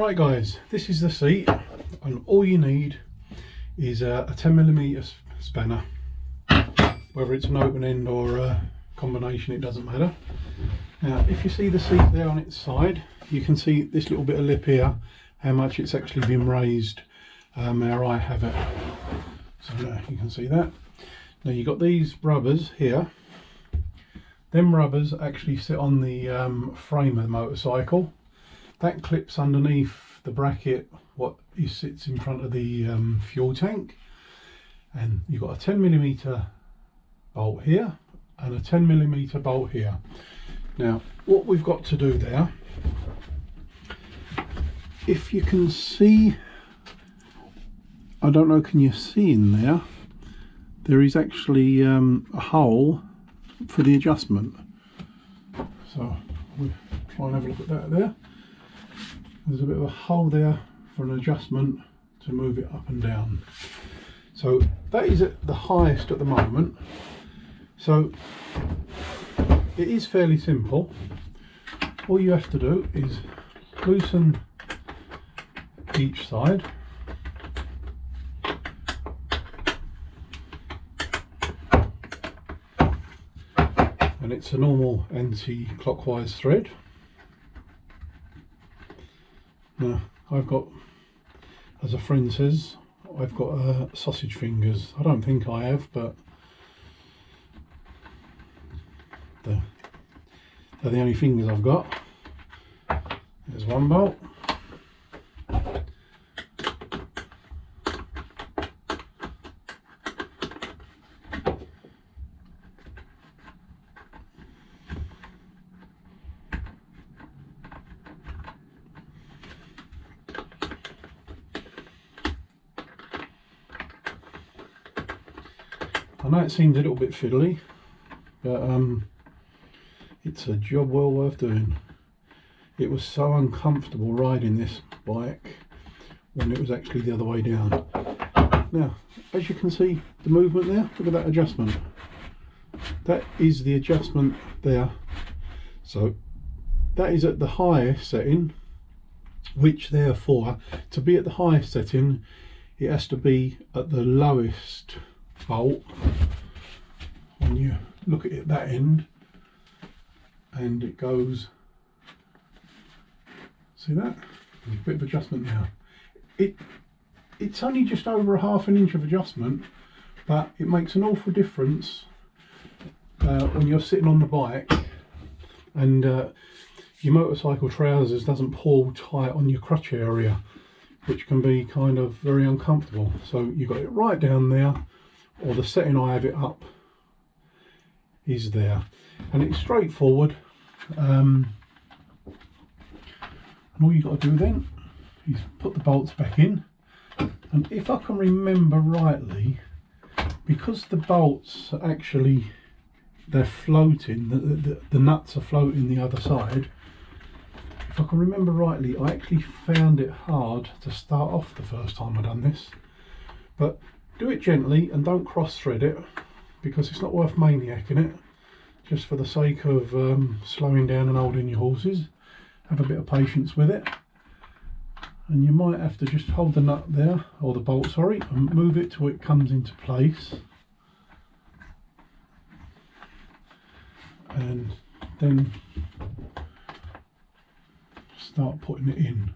Right guys, this is the seat, and all you need is a 10mm spanner. Whether it's an open end or a combination, it doesn't matter. Now if you see the seat there on its side, you can see this little bit of lip here, how much it's actually been raised where I have it. So you can see that. Now you've got these rubbers here. Them rubbers actually sit on the frame of the motorcycle. That clips underneath the bracket what sits in front of the fuel tank, and you've got a 10mm bolt here and a 10mm bolt here. Now what we've got to do there, if you can see, I don't know, can you see in there, there is actually a hole for the adjustment. So we'll try and have a look at that there. There's a bit of a hole there for an adjustment to move it up and down. So that is at the highest at the moment. So it is fairly simple. All you have to do is loosen each side. And it's a normal anti-clockwise thread. Now I've got, as a friend says, I've got sausage fingers. I don't think I have, but they're the only fingers I've got. There's one bolt. I know it seems a little bit fiddly, but it's a job well worth doing. It was so uncomfortable riding this bike when it was actually the other way down. Now, as you can see, the movement there, look at that adjustment. That is the adjustment there. So that is at the highest setting, which therefore, to be at the highest setting, it has to be at the lowest bolt. When you look at it that end, and it goes, see that? There's a bit of adjustment now. It's only just over a ½ inch of adjustment, but it makes an awful difference when you're sitting on the bike and your motorcycle trousers doesn't pull tight on your crotch area, which can be kind of very uncomfortable. So you've got it right down there, or the setting I have it up is there, and it's straightforward. And all you got to do then is put the bolts back in, and if I can remember rightly, because the bolts are actually, they're floating, the nuts are floating the other side. If I can remember rightly, I actually found it hard to start off the first time I done this, but do it gently and don't cross thread it, because it's not worth maniacing it, just for the sake of slowing down and holding your horses. Have a bit of patience with it, and you might have to just hold the nut there, or the bolt, sorry, and move it till it comes into place, and then start putting it in.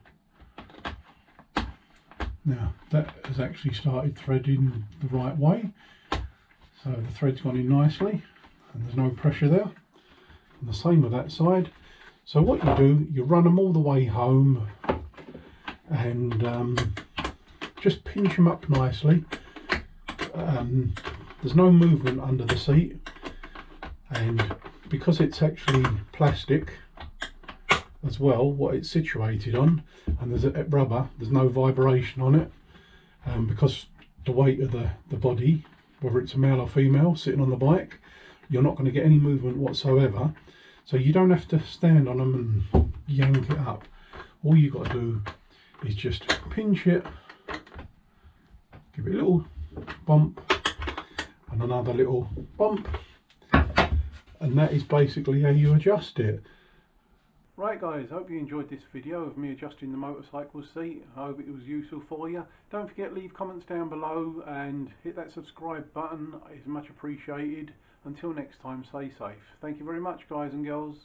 Now that has actually started threading the right way, so the thread's gone in nicely and there's no pressure there, and the same with that side. So what you do, you run them all the way home and just pinch them up nicely. There's no movement under the seat, and because it's actually plastic as well, what it's situated on, and there's a rubber, there's no vibration on it, because the weight of the body, whether it's a male or female sitting on the bike, you're not going to get any movement whatsoever. So you don't have to stand on them and yank it up. All you got to do is just pinch it, give it a little bump and another little bump, and that is basically how you adjust it. Right guys, hope you enjoyed this video of me adjusting the motorcycle seat. I hope it was useful for you. Don't forget, leave comments down below and hit that subscribe button. It's much appreciated. Until next time, stay safe. Thank you very much guys and girls.